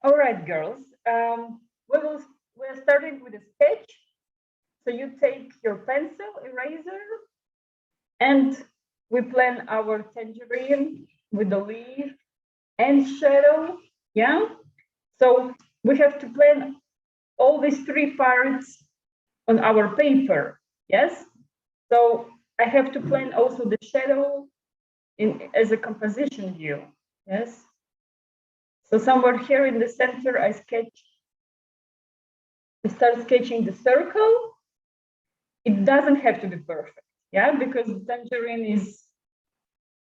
All right, girls. We're starting with a sketch. So you take your pencil, eraser, and we plan our tangerine with the leaf and shadow. Yeah. So we have to plan all these three parts on our paper. Yes. So I have to plan also the shadow as a composition view. Yes. So somewhere here in the center, I start sketching the circle. It doesn't have to be perfect, yeah, because the tangerine is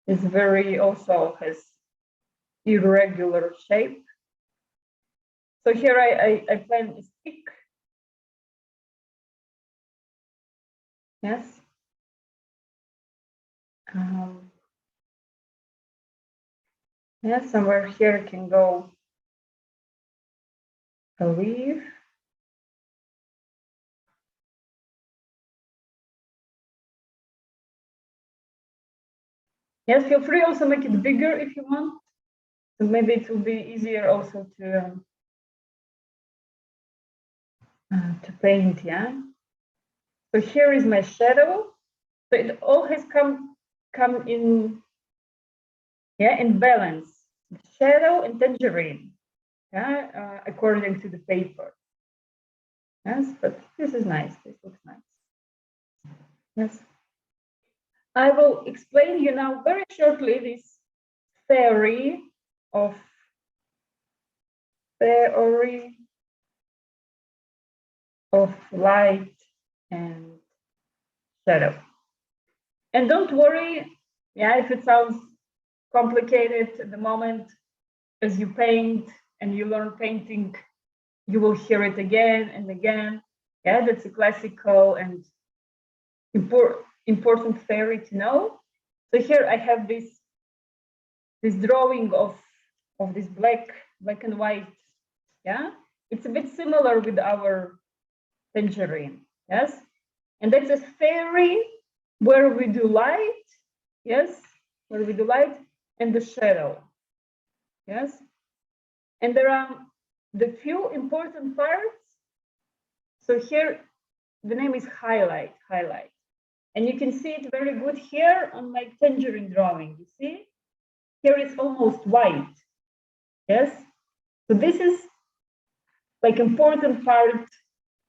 very also has irregular shape. So here I plan a stick. Yes. Yeah, somewhere here can go a leaf. Yes, feel free also make it bigger if you want. So maybe it will be easier also to paint, yeah. So here is my shadow. So it all has come in, yeah, in balance. Shadow and tangerine, yeah, according to the paper. Yes, but this is nice. This looks nice. Yes. I will explain you now very shortly this theory of light and shadow. And don't worry, yeah, if it sounds complicated at the moment, as you paint and you learn painting, you will hear it again and again. Yeah, that's a classical and important theory to know. So here I have this drawing of this black and white. Yeah, it's a bit similar with our tangerine. Yes, and that's a theory where we do light. Yes, where we do light and the shadow. Yes, and there are the few important parts. So here the name is highlight. And you can see it very good here on my tangerine drawing. You see, here it's almost white. Yes, so this is like important part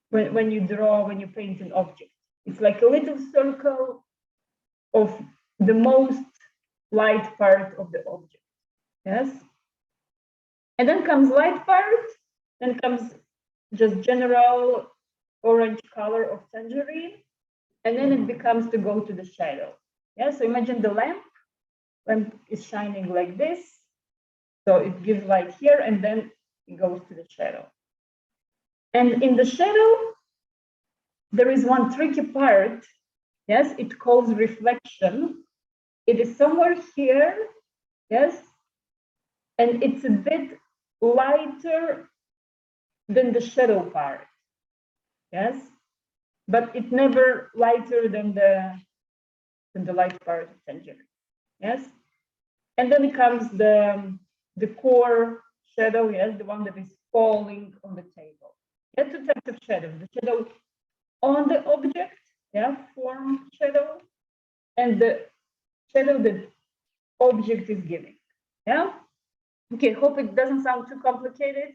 when you draw, when you paint an object. It's like a little circle of the most light part of the object. Yes, and then comes light part, then comes just general orange color of tangerine, and then it becomes to go to the shadow. Yeah, so imagine the lamp is shining like this, so it gives light here, and then it goes to the shadow. And in the shadow, there is one tricky part. Yes, it calls reflection. It is somewhere here. Yes, and it's a bit lighter than the shadow part. Yes, but it's never lighter than the light part of tangerine. Yes, and then it comes the core shadow. Yes, the one that is falling on the table. Yeah, two types of shadow: the shadow on the object, yeah, form shadow, and the shadow that object is giving. Yeah. Okay. Hope it doesn't sound too complicated.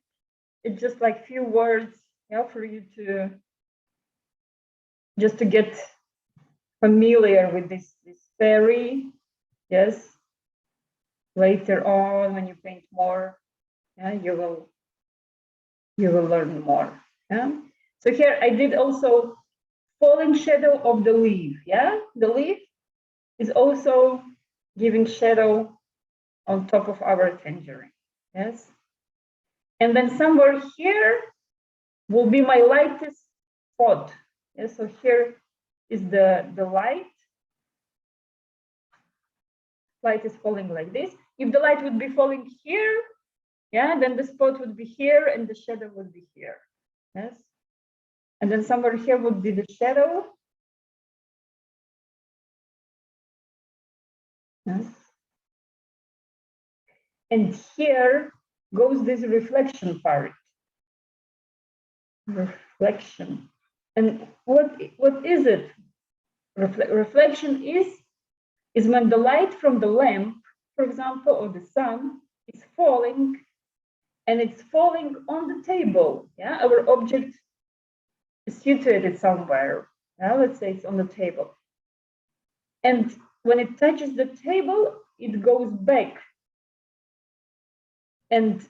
It's just like few words, yeah, for you to just to get familiar with this theory. Yes. Later on, when you paint more, yeah, you will learn more. Yeah. So here I did also falling shadow of the leaf. Yeah, the leaf is also giving shadow on top of our tangerine. Yes, and then somewhere here will be my lightest spot. Yes, so here is the light. Light is falling like this. If the light would be falling here, yeah, then the spot would be here and the shadow would be here. Yes, and then somewhere here would be the shadow. Yes, and here goes this reflection part. Reflection. And what is it? Reflection is when the light from the lamp, for example, or the sun is falling, and it's falling on the table. Yeah, our object is situated somewhere. Yeah, let's say it's on the table. And when it touches the table, it goes back. And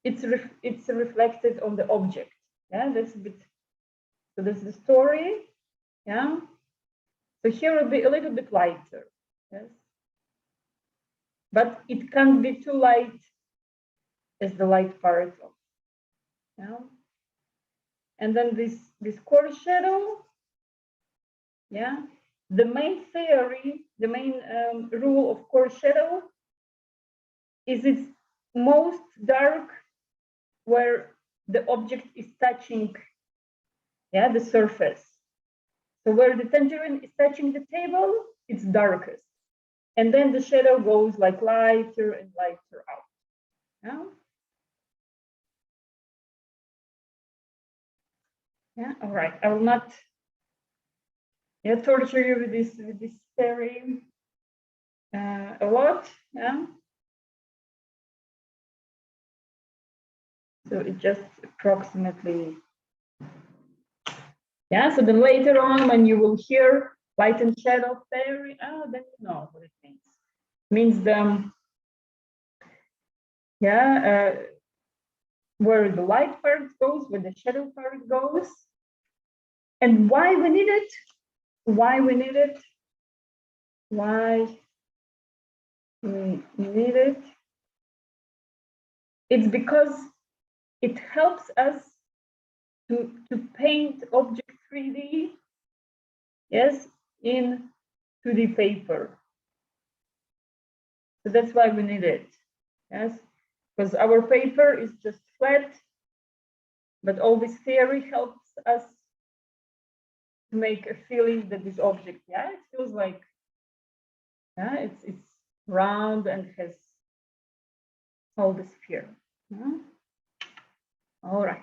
it's reflected on the object. Yeah, that's a bit, so that's the story. Yeah. So here will be a little bit lighter. Yes. But it can't be too light as the light part of. Yeah. And then this core shadow. Yeah. The main theory, the main rule of core shadow is it's most dark where the object is touching, yeah, the surface. So where the tangerine is touching the table, it's darkest. And then the shadow goes like lighter and lighter out. Yeah. Yeah. All right. I will not torture you with this theory a lot. Yeah. So it just approximately. Yeah. So then later on, when you will hear light and shadow theory, then you know what it means. It means the where the light part goes, where the shadow part goes, and why we need it. Why we need it? Why we need it? It's because it helps us to paint object 3D, yes, in 2D paper. So that's why we need it, yes, because our paper is just flat, but all this theory helps us to make a feeling that this object, yeah, it feels like, yeah, it's round and has all the sphere. Yeah? All right.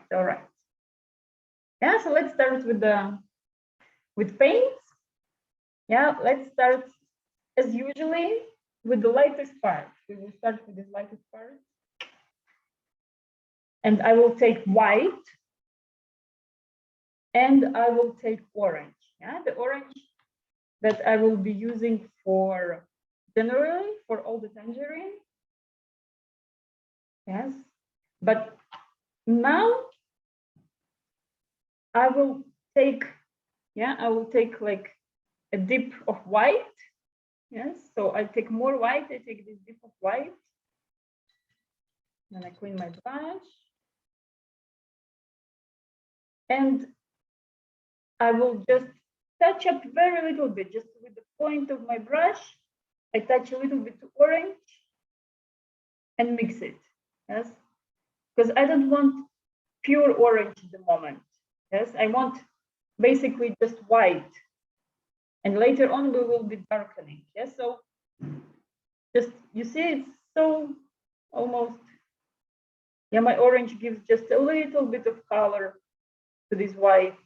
Yeah, so let's start with paints. Yeah, let's start as usually with the lightest part. We will start with the lightest part. And I will take white and I will take orange. Yeah, the orange that I will be using for generally for all the tangerine. Yes, but now I will take, I will take like a dip of white. Yes, so I take more white, I take this dip of white. Then I clean my brush. And I will just touch up very little bit, just with the point of my brush. I touch a little bit of orange and mix it. Yes, because I don't want pure orange at the moment. Yes, I want basically just white. And later on we will be darkening. Yes, so just, you see, it's so almost, yeah, my orange gives just a little bit of color to this white.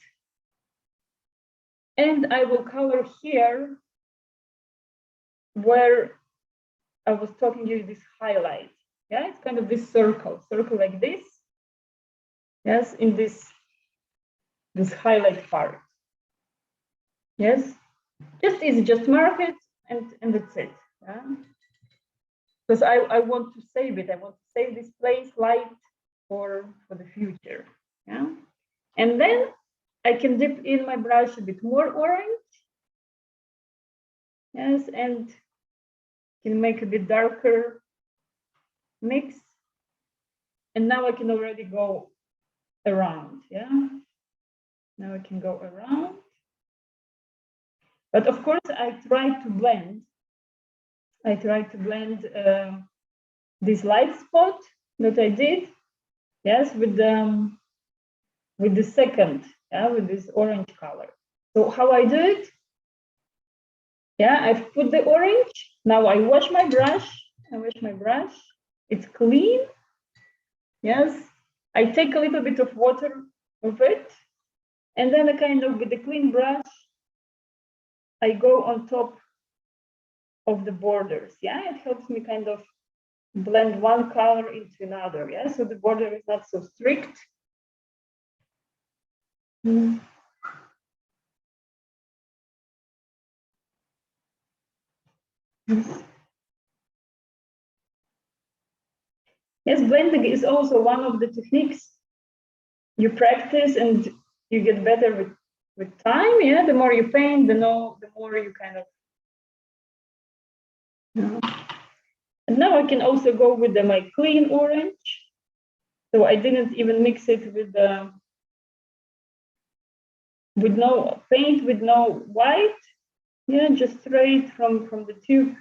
And I will color here where I was talking to you, this highlight. Yeah, it's kind of this circle like this. Yes, in this highlight part. Yes, just easy, just mark it and that's it. Yeah? Because I want to save it. I want to save this place light for the future. Yeah, and then I can dip in my brush a bit more orange. Yes, and can make a bit darker mix. And now I can already go around. Yeah, now I can go around. But of course, I try to blend. This light spot that I did, yes, with the second, yeah, with this orange color. So how I do it? Yeah, I've put the orange. Now I wash my brush. It's clean. Yes, I take a little bit of water of it, and then I kind of, with the clean brush, I go on top of the borders. Yeah, it helps me kind of blend one color into another. Yeah, so the border is not so strict. Mm. Yes, blending is also one of the techniques you practice and you get better with time. Yeah, the more you paint, the more you kind of. And now I can also go with my clean orange. So I didn't even mix it with no paint, with no white. Yeah, just straight from the tube.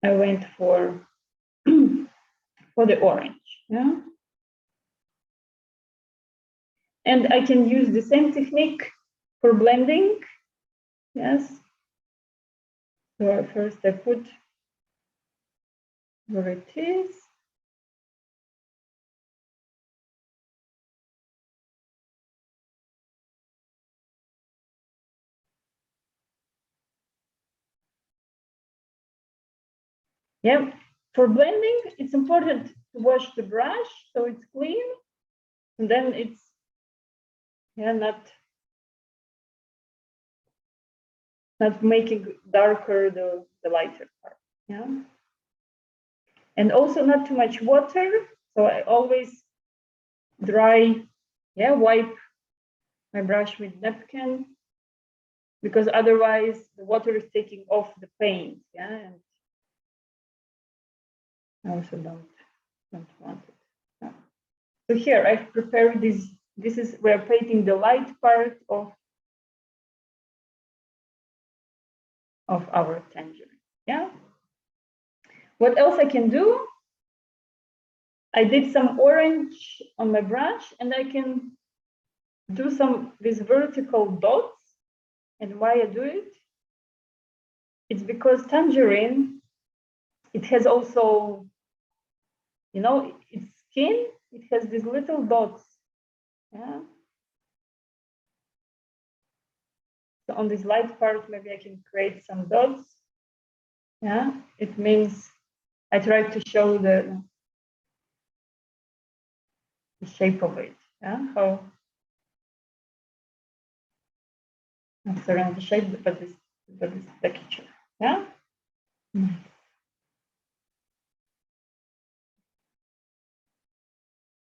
I went for for the orange. Yeah. And I can use the same technique for blending. Yes. So first I put where it is. Yeah. For blending, it's important to wash the brush so it's clean, and then it's not making darker the lighter part. Yeah. And also not too much water. So I always wipe my brush with napkin, because otherwise the water is taking off the paint. Yeah. And I also don't want it. Yeah. So here I've prepared this. This is, we're painting the light part of our tangerine. Yeah. What else I can do? I did some orange on my brush, and I can do these vertical dots. And why I do it? It's because tangerine, it has also, its skin, it has these little dots. Yeah. So on this light part, maybe I can create some dots. Yeah. It means I try to show the shape of it. Yeah. How, I'm sorry, not the shape, but this texture. Yeah.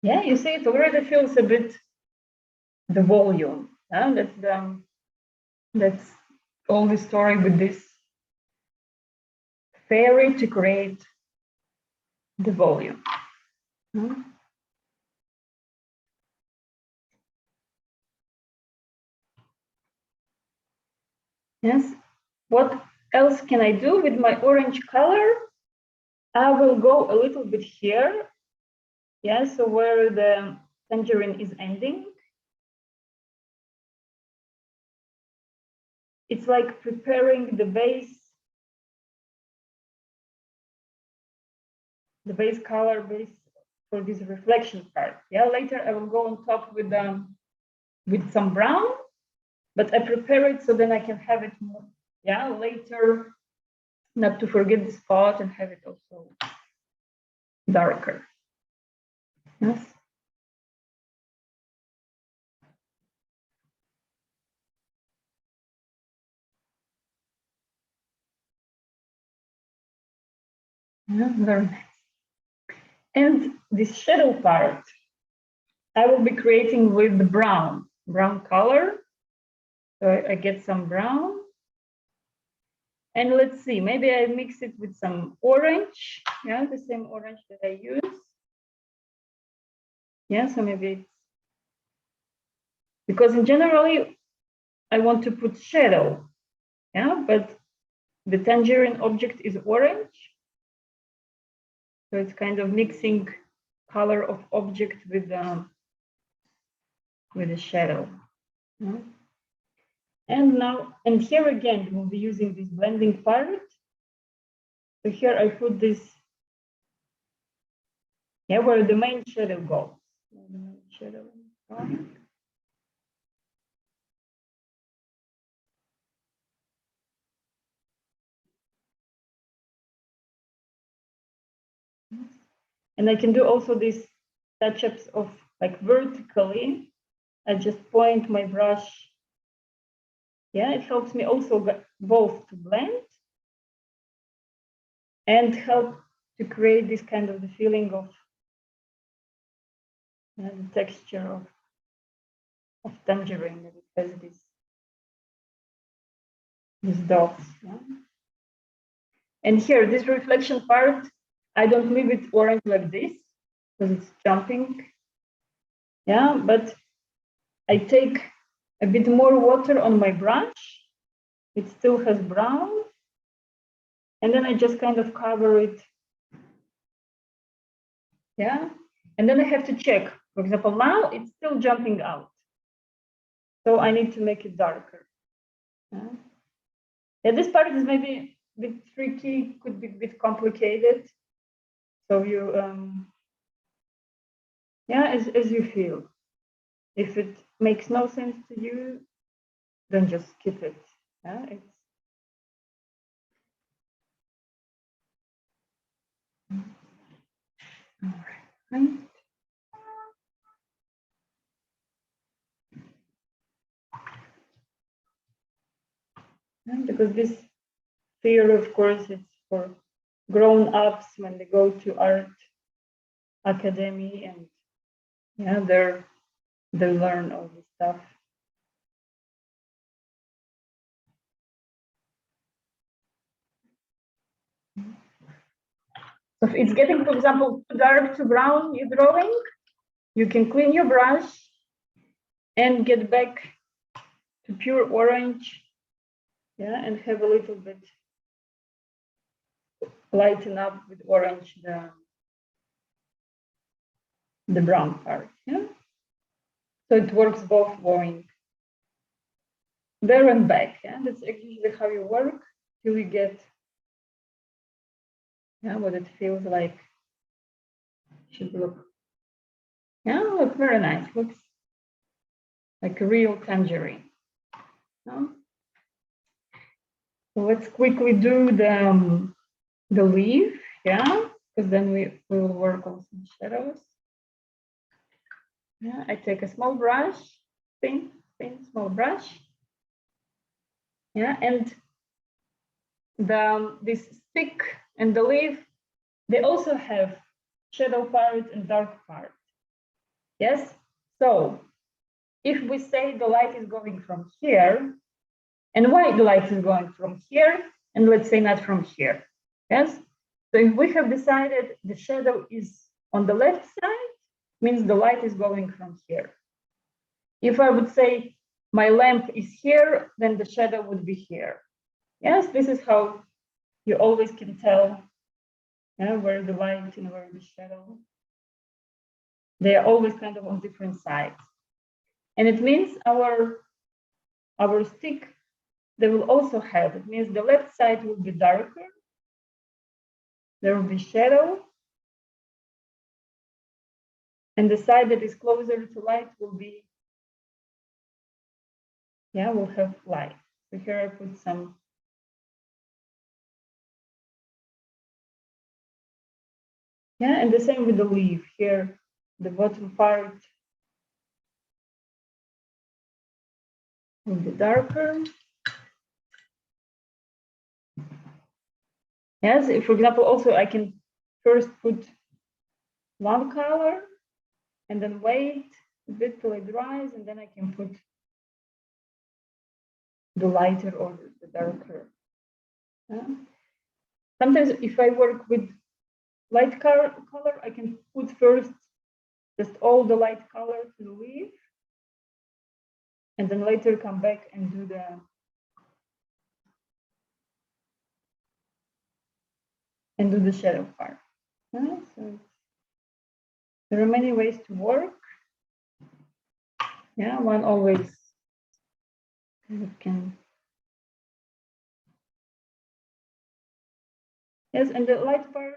Yeah, you see, it already feels a bit the volume. Yeah, that's all the story with this fairy to create the volume. Yes. What else can I do with my orange color? I will go a little bit here. Yeah, so where the tangerine is ending. It's like preparing the base color base for this reflection part. Yeah, later I will go on top with some brown, but I prepare it so then I can have it more. Yeah, later, not to forget the spot and have it also darker. Yes. Yeah, very nice. And this shadow part, I will be creating with the brown color. So I get some brown. And let's see, maybe I mix it with some orange. Yeah, the same orange that I use. Yeah, so maybe it's, because in generally I want to put shadow. Yeah, but the tangerine object is orange. So it's kind of mixing color of object with the shadow. Yeah. And here again, we'll be using this blending part. So here I put this Yeah, where the main shadow goes. The main shadow going. And I can do also these touch-ups of like vertically. I just point my brush. Yeah, it helps me also both to blend and help to create this kind of the feeling of the texture of tangerine that it has these dots. Yeah? And here, this reflection part, I don't leave it orange like this because it's jumping. Yeah, but I take a bit more water on my brush. It still has brown. And then I just kind of cover it. Yeah. And then I have to check. For example, now it's still jumping out. So I need to make it darker. Yeah, this part is maybe a bit tricky, could be a bit complicated. So you, as you feel. If it makes no sense to you, then just skip it. Yeah, it's all right. Because this fear, of course, it's for grown-ups when they go to art academy and they learn all this stuff. So if it's getting, for example, too dark, too brown, you're drawing, you can clean your brush and get back to pure orange, and have a little bit lighten up with orange the brown part. Yeah, so it works both going there and back. Yeah, that's usually how you work till you get what it feels like. Should look. Yeah, look very nice. Looks like a real tangerine. No? So let's quickly do the leaf, because then we will work on some shadows. Yeah, I take a small brush, thin, small brush. Yeah, and this stick and the leaf, they also have shadow part and dark part. Yes, so if we say the light is going from here, and why the light is going from here, and let's say not from here, yes? So if we have decided the shadow is on the left side, means the light is going from here. If I would say my lamp is here, then the shadow would be here. Yes, this is how you always can tell where the light and where the shadow. They are always kind of on different sides. And it means our stick, they will also have, it means the left side will be darker. There will be shadow. And the side that is closer to light will be, will have light. So here I put some. Yeah, and the same with the leaf. Here, the bottom part will be darker. Yes, if, for example, also I can first put one color and then wait a bit till it dries, and then I can put the lighter or the darker. Sometimes if I work with light color, I can put first just all the light color to the leaf, and then later come back and do the shadow part. So there are many ways to work. Yeah, one always can. Yes, and the light part,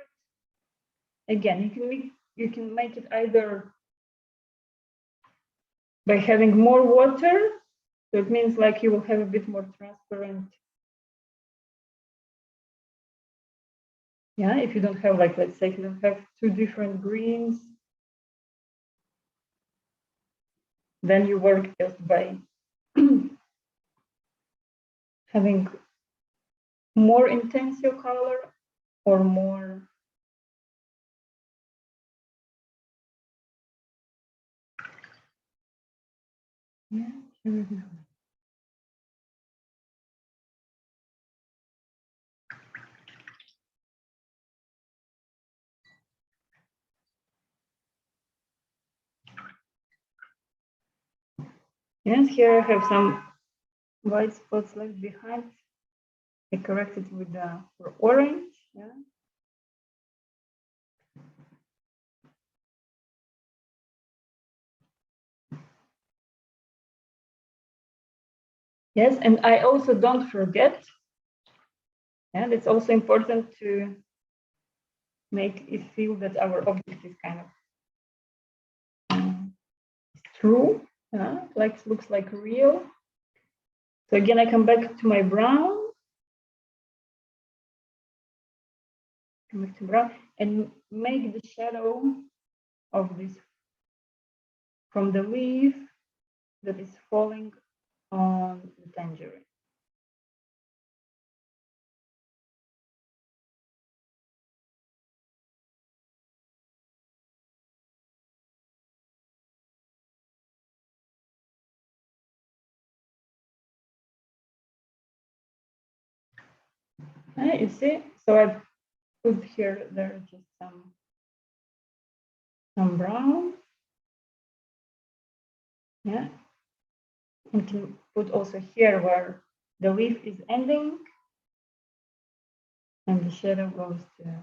again, you can you can make it either by having more water, so it means like you will have a bit more transparent. Yeah, if you don't have, like, let's say you don't have two different greens, then you work just by having more intense your color or more. Yeah, here we go. Yes, here I have some white spots left behind. I corrected with the orange. Yeah. Yes, and I also don't forget, and it's also important to make it feel that our object is kind of true, like looks like real. So again, I come back to my brown, come back to brown, and make the shadow of this from the leaf that is falling on the tangerine. You see, so I put here, there just some brown. Yeah, and can put also here where the leaf is ending and the shadow goes to.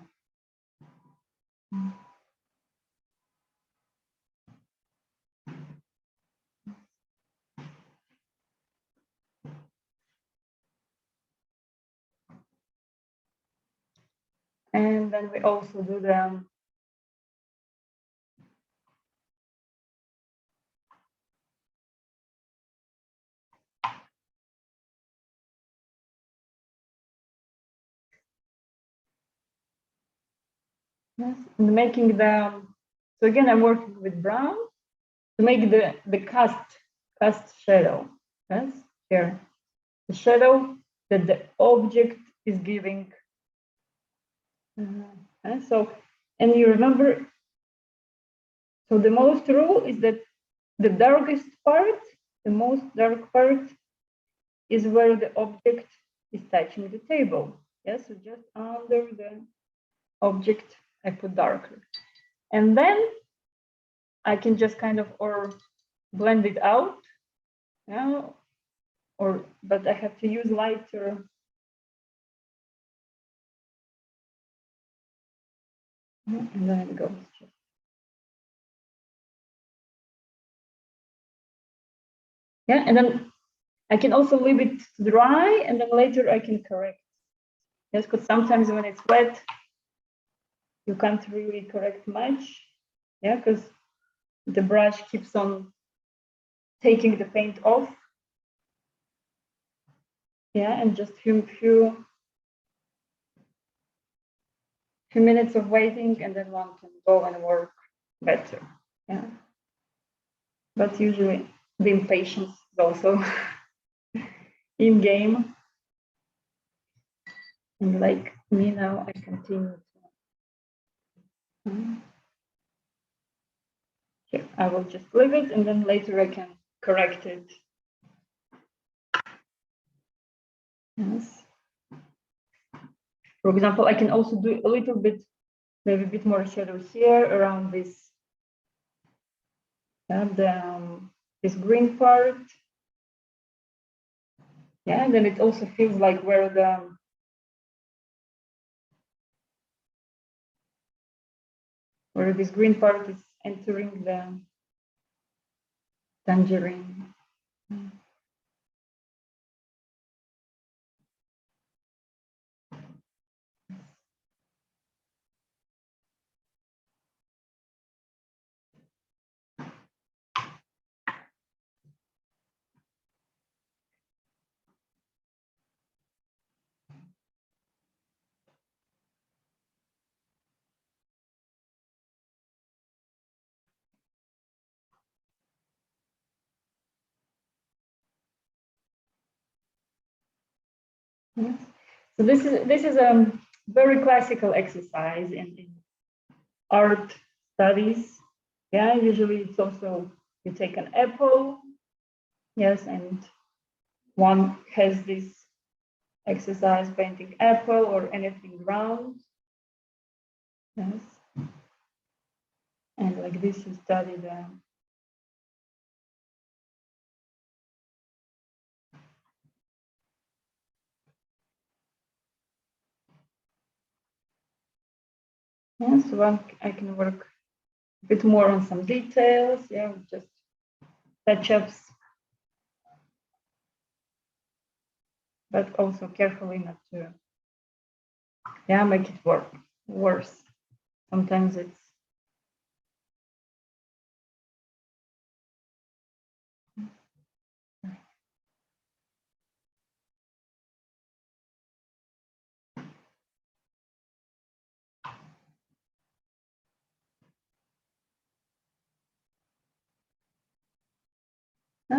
And then we also do the yes, making the, so again, I'm working with brown to make the cast shadow. Yes, here, the shadow that the object is giving. And so, and you remember, so the most rule is that the darkest part, the most dark part, is where the object is touching the table. Yes, so just under the object, I put darker. And then I can just kind of or blend it out. Yeah, or but I have to use lighter. And then it goes. Yeah, and then I can also leave it dry, and then later I can correct. Yes, because sometimes when it's wet, you can't really correct much. Yeah, because the brush keeps on taking the paint off. Yeah, and just few minutes of waiting, and then one can go and work better. Yeah, but usually the impatience is also in game. And like me now, I continue. Here, I will just leave it, and then later I can correct it. Yes. For example, I can also do a little bit, maybe a bit more shadow here around this, and this green part. Yeah, and then it also feels like where this green part is entering the tangerine. Yes. So this is a very classical exercise in art studies. Yeah, usually it's also you take an apple, yes, and one has this exercise painting apple or anything round. Yes. And like this, you study the yes, one I can work a bit more on some details, yeah, just touch-ups, but also carefully not to make it work worse. Sometimes it's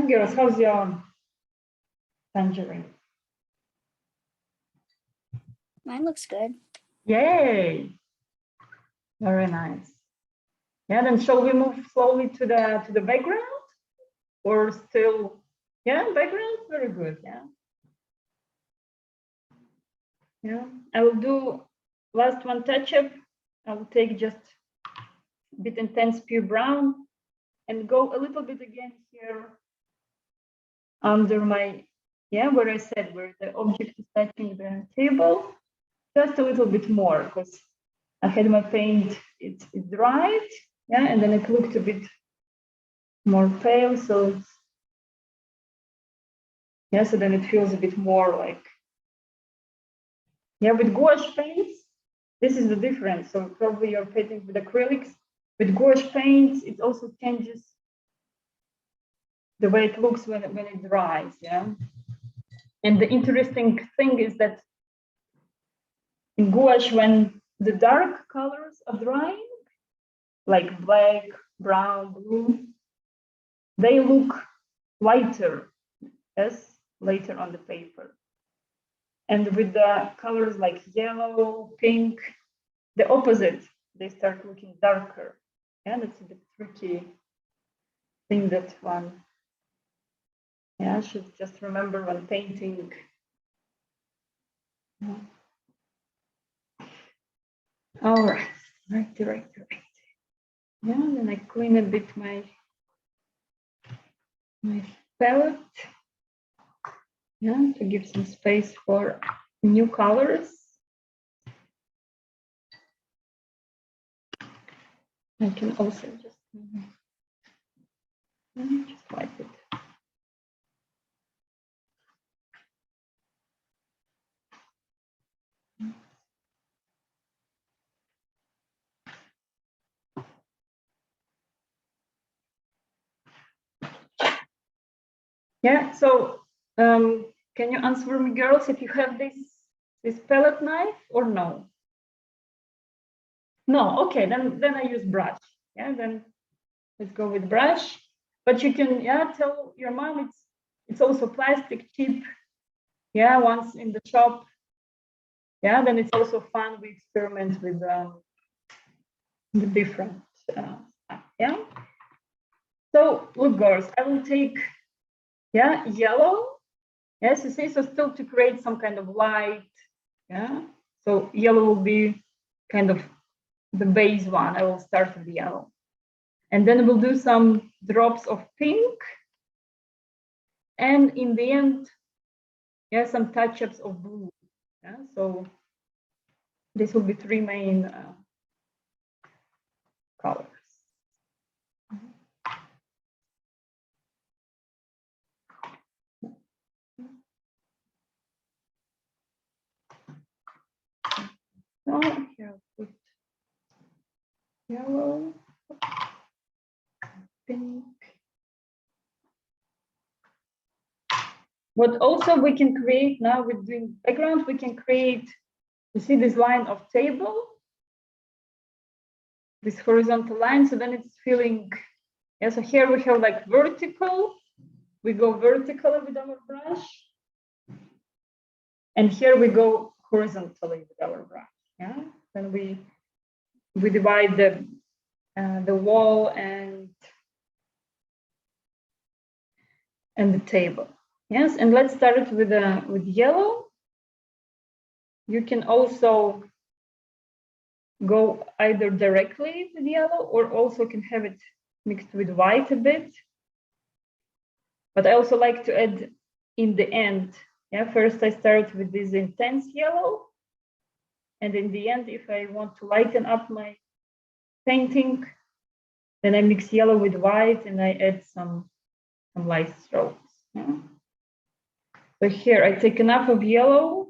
girls, how's your tangerine? Mine looks good. Yay! Very nice. Yeah, then shall we move slowly to the background? Or still, background, very good, yeah. Yeah, I will do last one touch-up. I will take just a bit intense pure brown and go a little bit again here under my, where I said where the object is touching the table, just a little bit more because I had my paint, it dried, and then it looked a bit more pale, so so then it feels a bit more like, with gouache paints, this is the difference. So probably you're painting with acrylics. With gouache paints, it also changes the way it looks when it dries, And the interesting thing is that in gouache, when the dark colors are drying, like black, brown, blue, they look lighter, later on the paper. And with the colors like yellow, pink, the opposite, they start looking darker. Yeah, that's a bit tricky thing that one, should just remember when painting. All right, right. Yeah, then I clean a bit my palette, to give some space for new colors. I can also just wipe it. Yeah, so can you answer me, girls, if you have this palette knife or no? No, okay, then I use brush. Yeah, then let's go with brush. But you can tell your mom it's also plastic, cheap. Yeah, once in the shop. Yeah, then it's also fun. We experiment with the different stuff. Yeah. So look, girls, I will take yellow. Yes, you see, so still to create some kind of light. Yeah. So yellow will be kind of the base one. I will start with yellow. And then we'll do some drops of pink. And in the end, some touch-ups of blue. Yeah, so this will be three main colors. So here I'll put yellow, pink. What also we can create now with doing background, we can create, you see this line of table, this horizontal line, so then it's feeling, so here we have like vertical, we go vertical with our brush. And here we go horizontally with our brush. Yeah, then we divide the wall and the table. Yes, and let's start with yellow. You can also go either directly with yellow or also can have it mixed with white a bit. But I also like to add in the end. Yeah, first I start with this intense yellow. And in the end, if I want to lighten up my painting, then I mix yellow with white and I add some light strokes. Yeah. So here I take enough of yellow.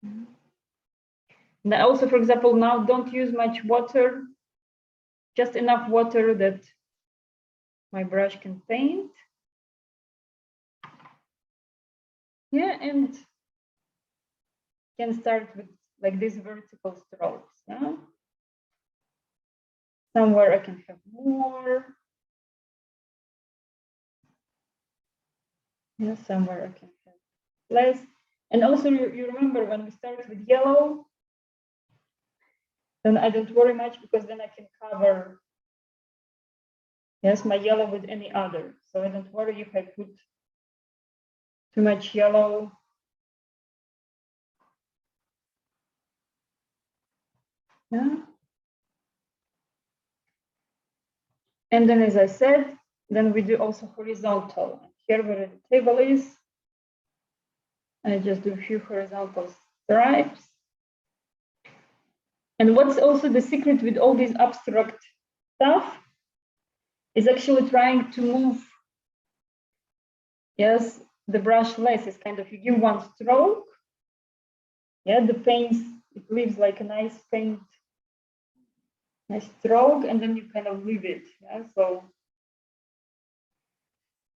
And I also, for example, now don't use much water, just enough water that my brush can paint. Yeah, and can start with like these vertical strokes. Yeah. Somewhere I can have more. Yeah, somewhere I can have less. And also you remember when we start with yellow, then I don't worry much because then I can cover, yes, my yellow with any other. So I don't worry if I put too much yellow. Yeah. And then, as I said, then we do also horizontal. Here where the table is, I just do a few horizontal stripes. And what's also the secret with all these abstract stuff is actually trying to move, yes, the brush less. It's kind of, you give one stroke, yeah, the paint, it leaves like a nice paint, nice stroke, and then you kind of leave it, yeah, so.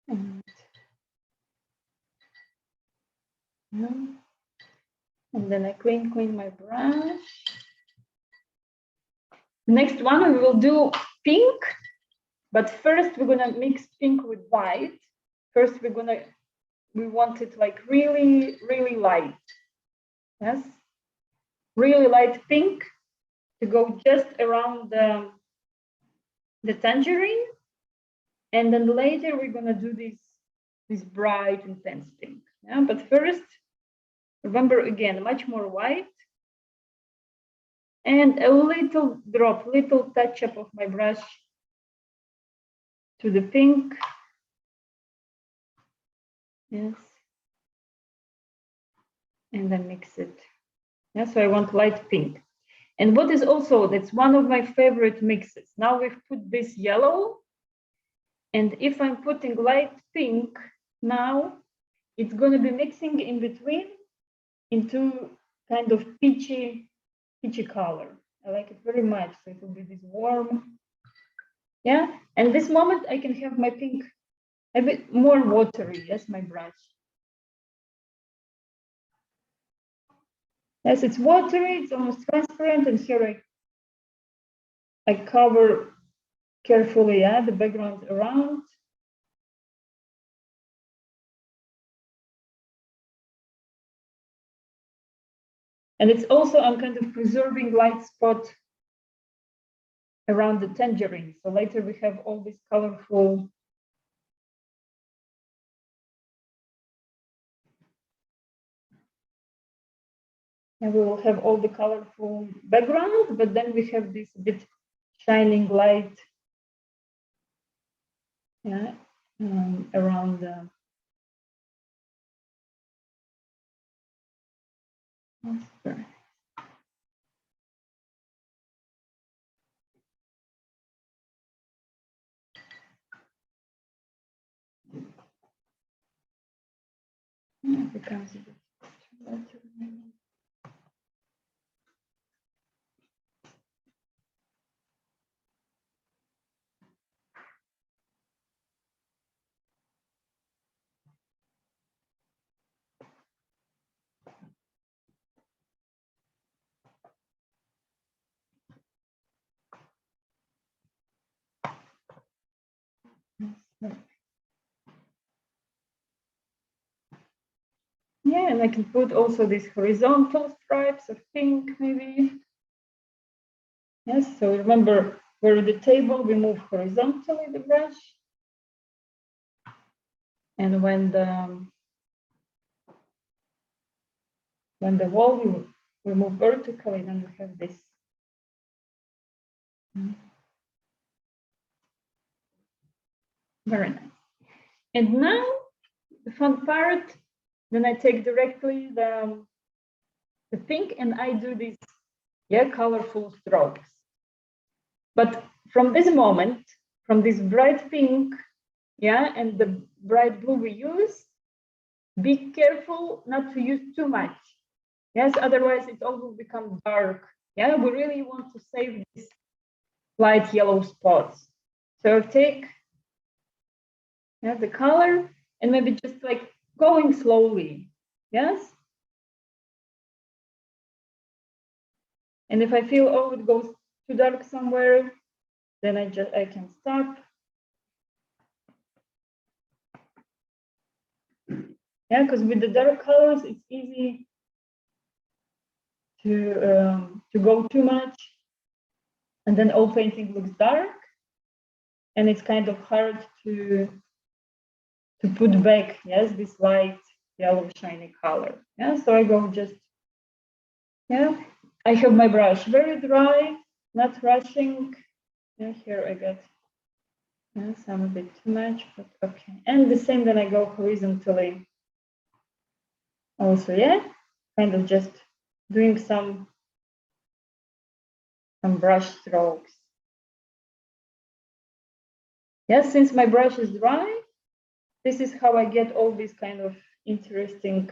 And then I clean my brush. Next one, we will do pink, but first we're gonna mix pink with white. First, we want it like really, really light. Yes, really light pink to go just around the tangerine. And then later we're gonna do this bright, intense pink. Yeah, but first, remember again, much more white. And a little drop, little touch up of my brush to the pink. Yes. And then mix it. Yeah, so I want light pink. And what is also, that's one of my favorite mixes. Now we've put this yellow. And if I'm putting light pink now, it's going to be mixing in between into kind of peachy color. I like it very much. So it will be this warm. Yeah. And this moment I can have my pink a bit more watery. Yes, my brush. Yes, it's watery, it's almost transparent, and here I cover carefully, yeah, the background around. And it's also, I'm kind of preserving light spot around the tangerine. So later we have all this colorful. And we will have all the colorful background, but then we have this bit shining light, yeah, around the. It becomes a bit lighter. and I can put also these horizontal stripes of pink, maybe. Yes, so remember, where the table, we move horizontally the brush. And when the wall, we move vertically, then we have this. Very nice. And now, the fun part, then I take directly the pink and I do these, colorful strokes. But from this moment, from this bright pink, and the bright blue we use, be careful not to use too much. Yes, otherwise it all will become dark. Yeah, we really want to save these light yellow spots. So take the color and maybe just like going slowly. Yes. And if I feel, oh, it goes too dark somewhere, then I can stop. Yeah, because with the dark colors, it's easy to go too much, and then all painting looks dark, and it's kind of hard to put back, yes, this light yellow shiny color. Yeah, so I go just, I have my brush very dry, not rushing. Yeah, here I got some a bit too much, but okay. And the same, then I go horizontally. Also, kind of just doing some brush strokes. Yes, since my brush is dry, this is how I get all this kind of interesting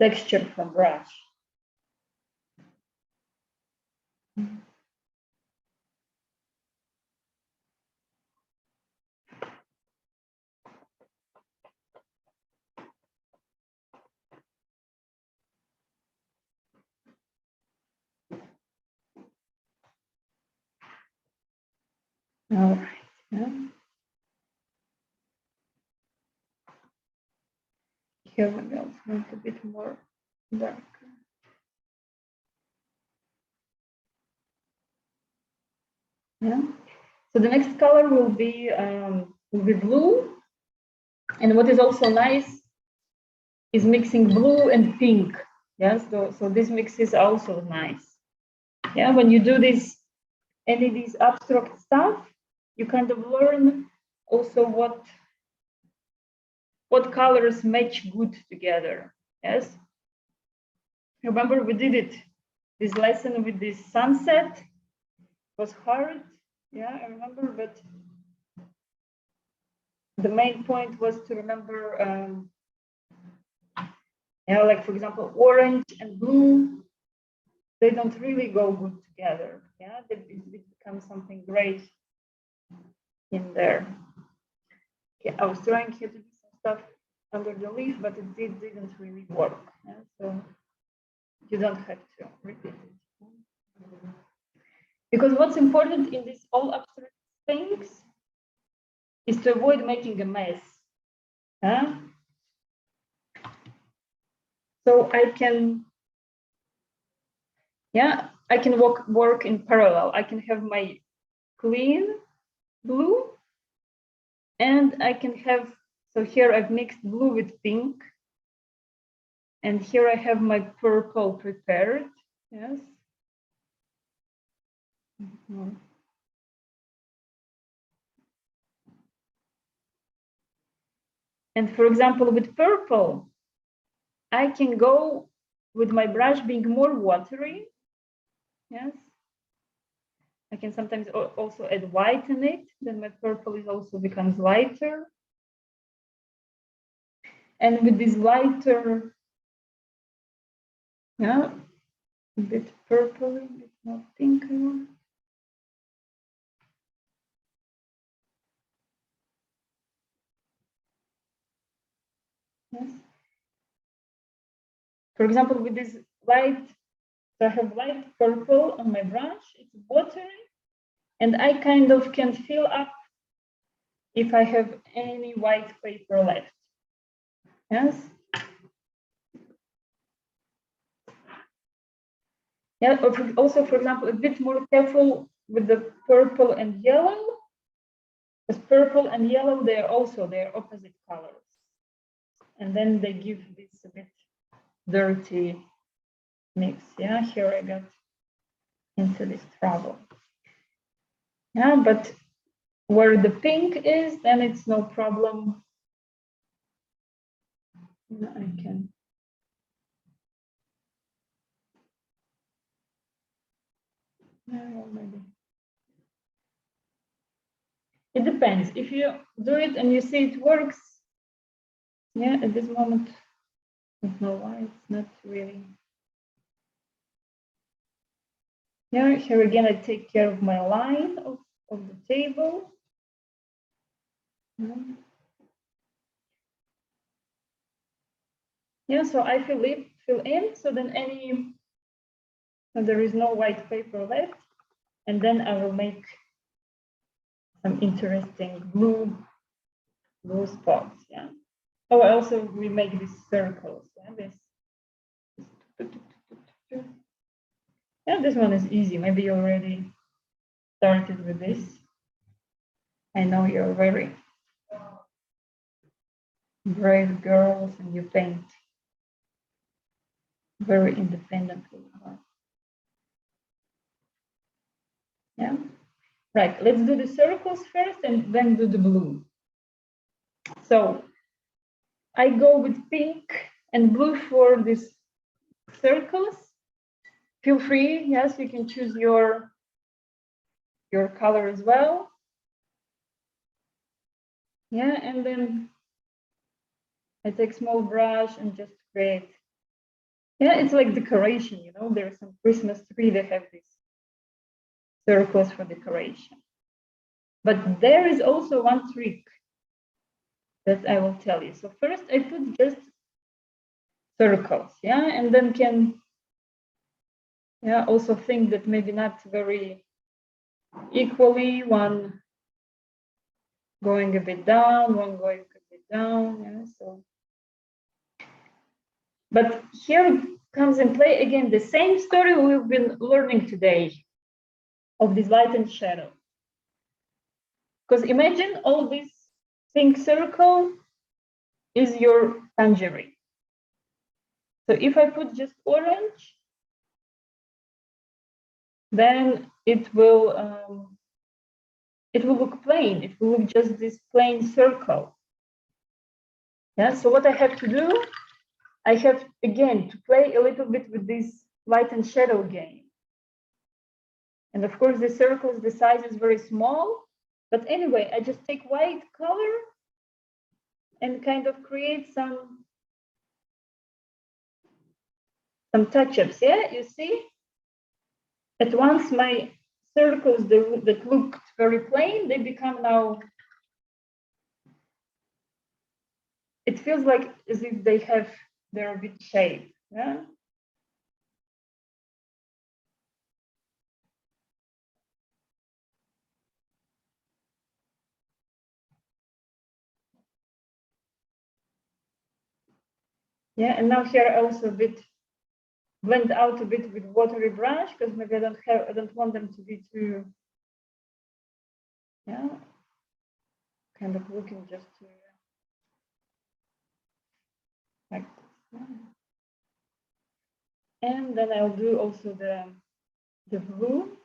texture from brush. All right. Here maybe I'll make a bit more darker. Yeah. So the next color will be blue, and what is also nice is mixing blue and pink. Yes. So this mix is also nice. Yeah. When you do this, any of these abstract stuff, you kind of learn also what colors match good together. Yes. Remember we did it. This lesson with this sunset was hard. Yeah, I remember, but the main point was to remember, like for example, orange and blue, they don't really go good together. Yeah, it becomes something great in there. Yeah, I was trying here to do some stuff under the leaf, but it didn't really work. Yeah? So you don't have to repeat it. Because what's important in these all abstract things is to avoid making a mess. Huh? So I can, I can work in parallel. I can have my clean blue, and I can have, so here I've mixed blue with pink, and here I have my purple prepared. Yes. And for example, with purple, I can go with my brush being more watery. Yes. I can sometimes also add white in it, then my purple is also becomes lighter. And with this lighter, a bit purple, a bit more pink. Yes. For example, with this light, so I have light purple on my brush, it's watery, and I kind of can fill up if I have any white paper left. Yes. Yeah, also, for example, a bit more careful with the purple and yellow, because purple and yellow, they're opposite colors. And then they give this a bit dirty mix. Yeah, here I got into this trouble. Yeah, but where the pink is, then it's no problem. I can. Maybe. It depends. If you do it and you see it works, yeah, at this moment, I don't know why it's not really. Yeah, here again, I take care of my line of the table. Yeah, so I fill in, so then there is no white paper left, and then I will make some interesting blue spots. Yeah. Oh, also we make these circles. Yeah, this one is easy. Maybe you already started with this. I know you're very brave girls and you paint very independently. Yeah. Right. Let's do the circles first and then do the blue. So I go with pink and blue for these circles. Feel free, yes, you can choose your color as well. Yeah, and then I take small brush and just create. Yeah, it's like decoration, you know, there's some Christmas tree, they have these circles for decoration. But there is also one trick that I will tell you. So first I put just circles, yeah, and then can also think that maybe not very equally, one going a bit down, one going a bit down, yeah, so. But here comes in play again the same story we've been learning today of this light and shadow. Because imagine all this pink circle is your tangerine. So if I put just orange, then it will look plain. It will look just this plain circle. Yeah. So what I have to do, I have again to play a little bit with this light and shadow game. And of course, the circles, the size is very small. But anyway, I just take white color and kind of create some touch-ups. Yeah, you see? At once my circles that looked very plain, they become now, it feels like as if they have their bit shape. Yeah. Yeah, and now here I also blend out a bit with watery brush because maybe I don't want them to be too, yeah, kind of looking just to like this. And then I'll do also the blue.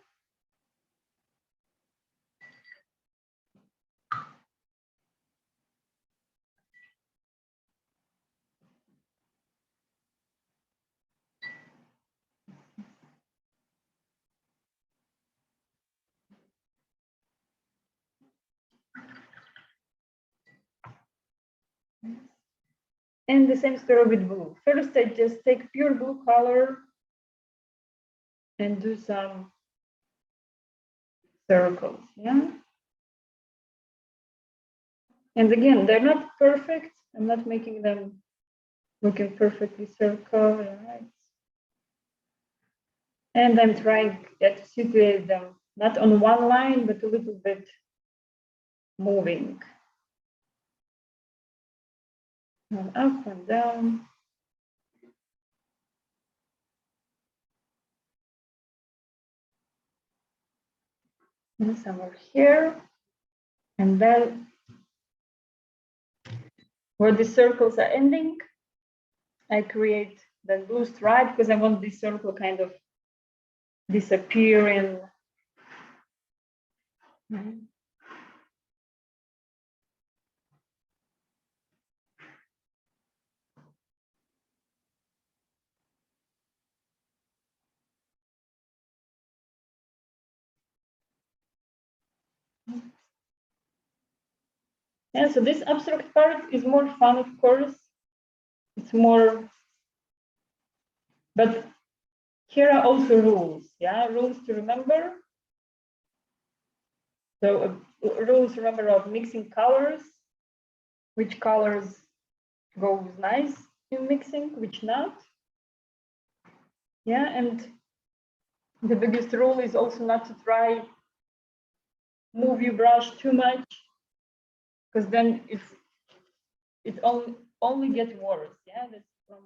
And the same story with blue. First, I just take pure blue color and do some circles, yeah? And again, they're not perfect. I'm not making them looking perfectly circle, right? And I'm trying to situate them not on one line, but a little bit moving. And up and down. And somewhere here. And then where the circles are ending, I create the blue stripe because I want this circle kind of disappearing. Yeah, so this abstract part is more fun, of course. It's more, but here are also rules, yeah, rules to remember. So rules, remember, of mixing colors, which colors goes nice in mixing, which not. Yeah, and the biggest rule is also not to try move your brush too much, because then it only gets worse. Yeah, that's from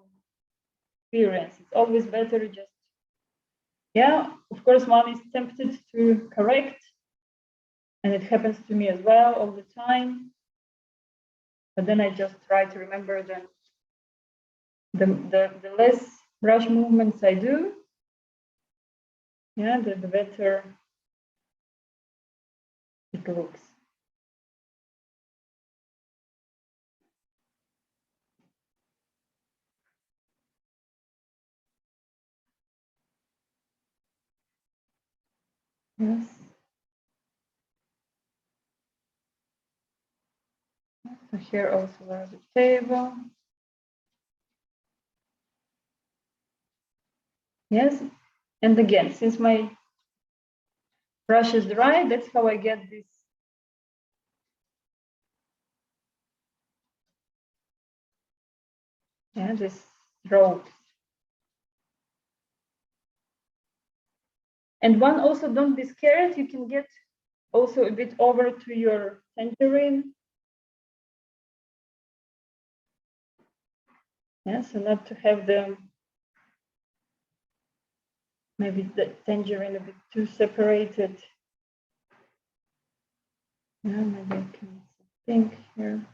experience. It's always better just, yeah, of course, one is tempted to correct, and it happens to me as well all the time. But then I just try to remember that the less brush movements I do, yeah, the better it looks. Yes. So here also there's a table. Yes, and again, since my brush is dry, that's how I get this. Yeah, this stroke. And one also, don't be scared. You can get also a bit over to your tangerine. Yeah, so not to have the maybe the tangerine a bit too separated. Yeah, maybe I can think here.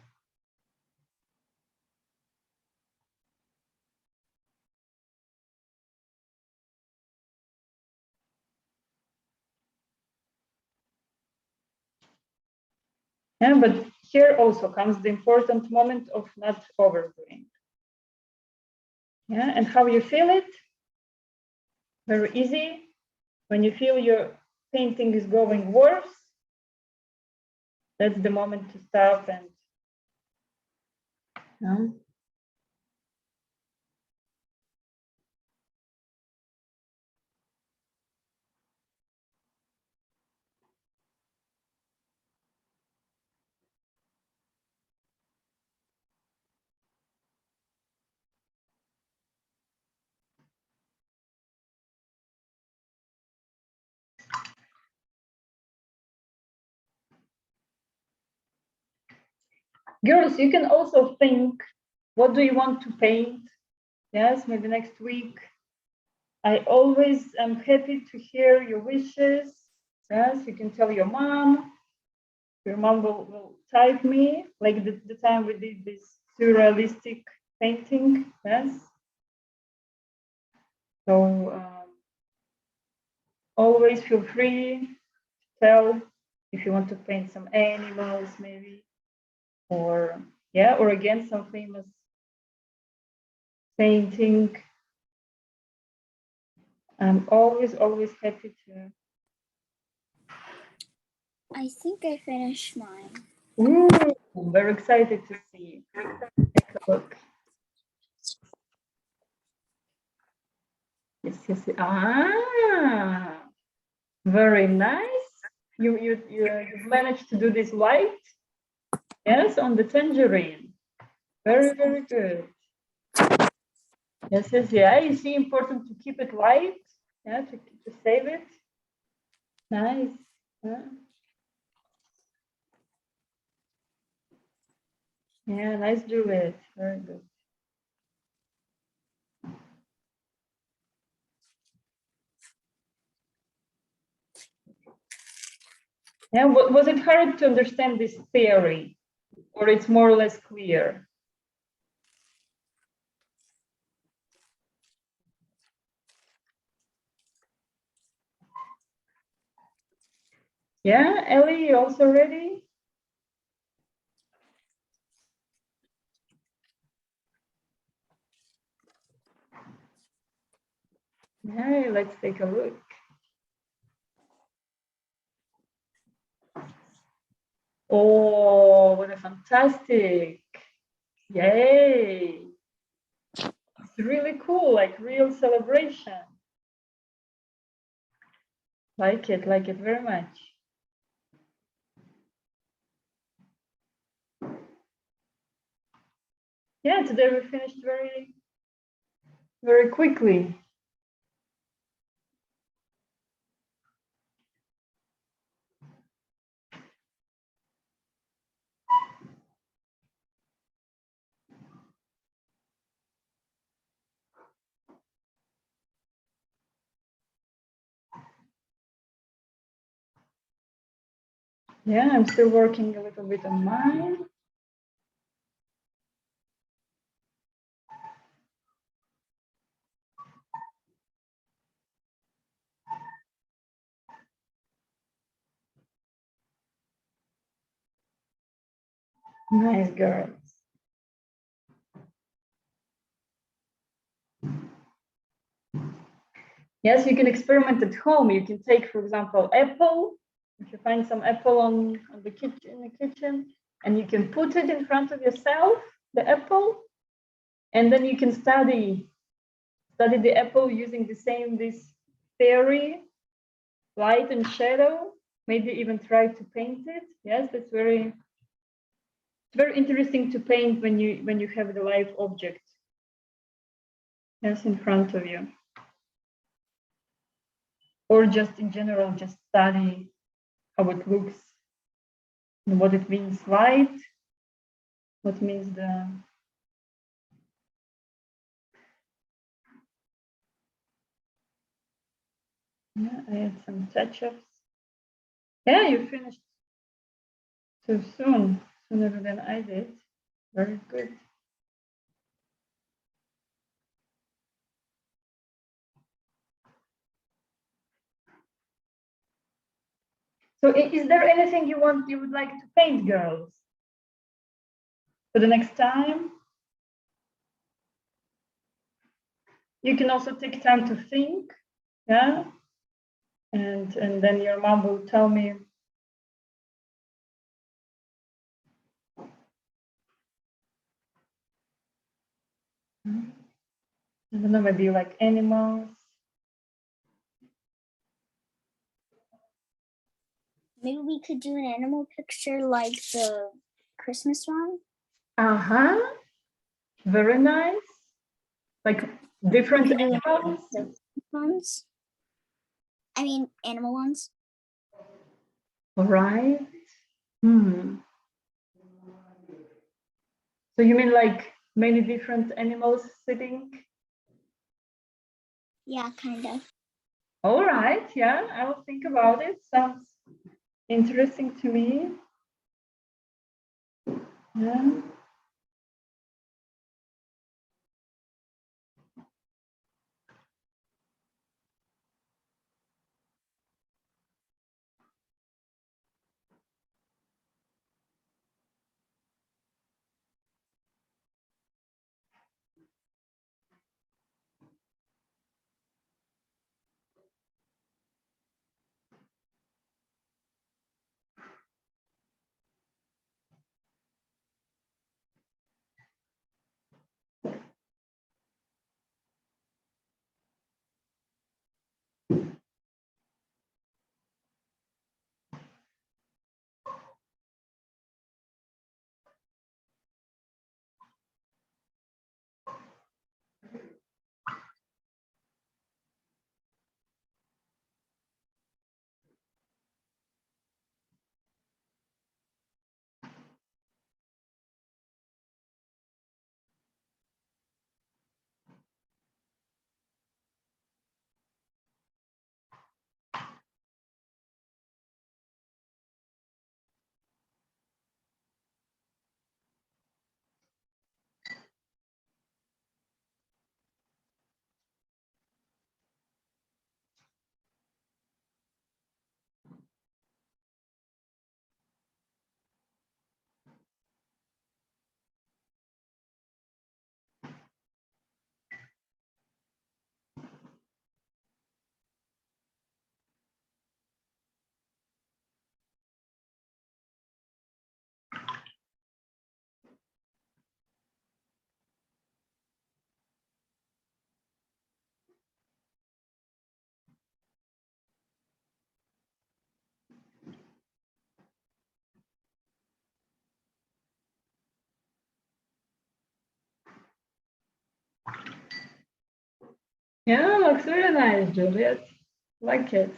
Yeah, but here also comes the important moment of not overdoing. Yeah, and how you feel it? Very easy. When you feel your painting is going worse, that's the moment to stop and girls, you can also think, what do you want to paint? Yes, maybe next week. I always am happy to hear your wishes. Yes, you can tell your mom. Your mom will type me, like the time we did this surrealistic painting. Yes. So always feel free to tell if you want to paint some animals, maybe, or yeah, or again, some famous painting. I'm always happy to. I think I finished mine. Ooh, I'm very excited to see. Take a look. Yes. Ah, very nice. You've managed to do this white. Yes, on the tangerine. Very good. Yes. Yeah. You see, important to keep it light. Yeah, to save it. Nice. Yeah, nice, Juliet. Very good. Yeah, was it hard to understand this theory, or it's more or less clear? Yeah, Ellie, you also ready? Yeah, let's take a look. Oh, what a fantastic. Yay. It's really cool, like real celebration. Like it very much. Yeah, today we finished very quickly. Yeah, I'm still working a little bit on mine. Nice girls. Yes, you can experiment at home. You can take, for example, apple. If you find some apple on the kitchen, in the kitchen, and you can put it in front of yourself, the apple, and then you can study the apple using this theory, light and shadow. Maybe even try to paint it. Yes, that's very interesting to paint when you have the live object, yes, in front of you. Or just in general, just study how it looks and what it means light, what means the yeah, I had some touch-ups. Yeah, you finished too soon, sooner than I did. Very good. So is there anything you would like to paint, girls? For the next time? You can also take time to think, yeah? And then your mom will tell me. I don't know, maybe like animals. Maybe we could do an animal picture like the Christmas one. Uh-huh. Very nice. Like different animals. The ones. I mean, animal ones. All right. Hmm. So you mean like many different animals sitting? Yeah, kind of. All right. Yeah, I will think about it. Sounds interesting to me. Yeah. Yeah, looks really nice, Juliet. Like it.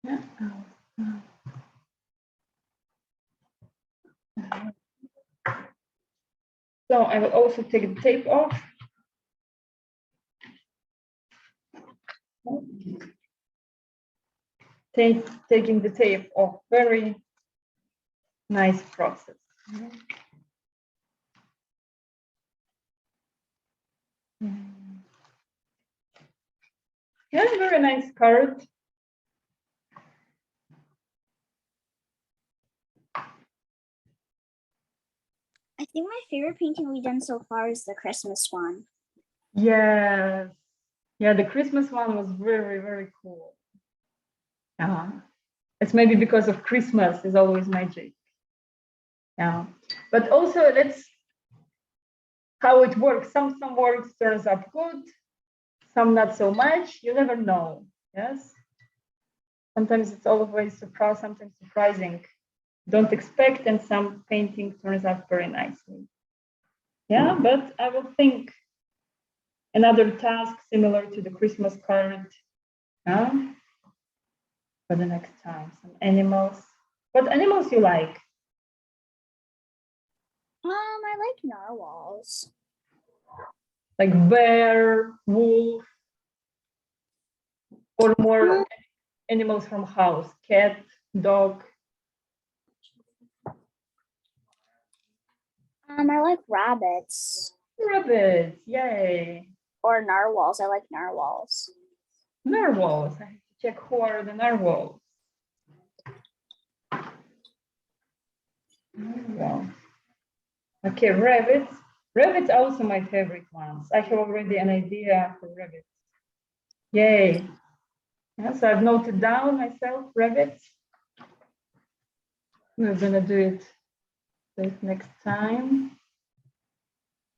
Yeah. So I will also take the tape off. Taking the tape off, very nice process. Yeah, very nice card. I think my favorite painting we've done so far is the Christmas one. Yes. Yeah, the Christmas one was very, very cool. It's maybe because of Christmas is always magic. Yeah. But also let's how it works. Some works turns up good, some not so much. You never know. Yes. Sometimes it's always something surprising. Don't expect, and some painting turns out very nicely. Yeah, but I will think another task similar to the Christmas card for the next time. Some animals. What animals you like? I like narwhals. Like bear, wolf, or more animals from house, cat, dog. I like rabbits. Rabbits, yay. Or narwhals. I like narwhals. Narwhals, I have to check who are the narwhals. Narwhals. Okay, rabbits. Rabbits are also my favorite ones. I have already an idea for rabbits. Yay. Yeah, so I've noted down myself rabbits. We're gonna do it this next time.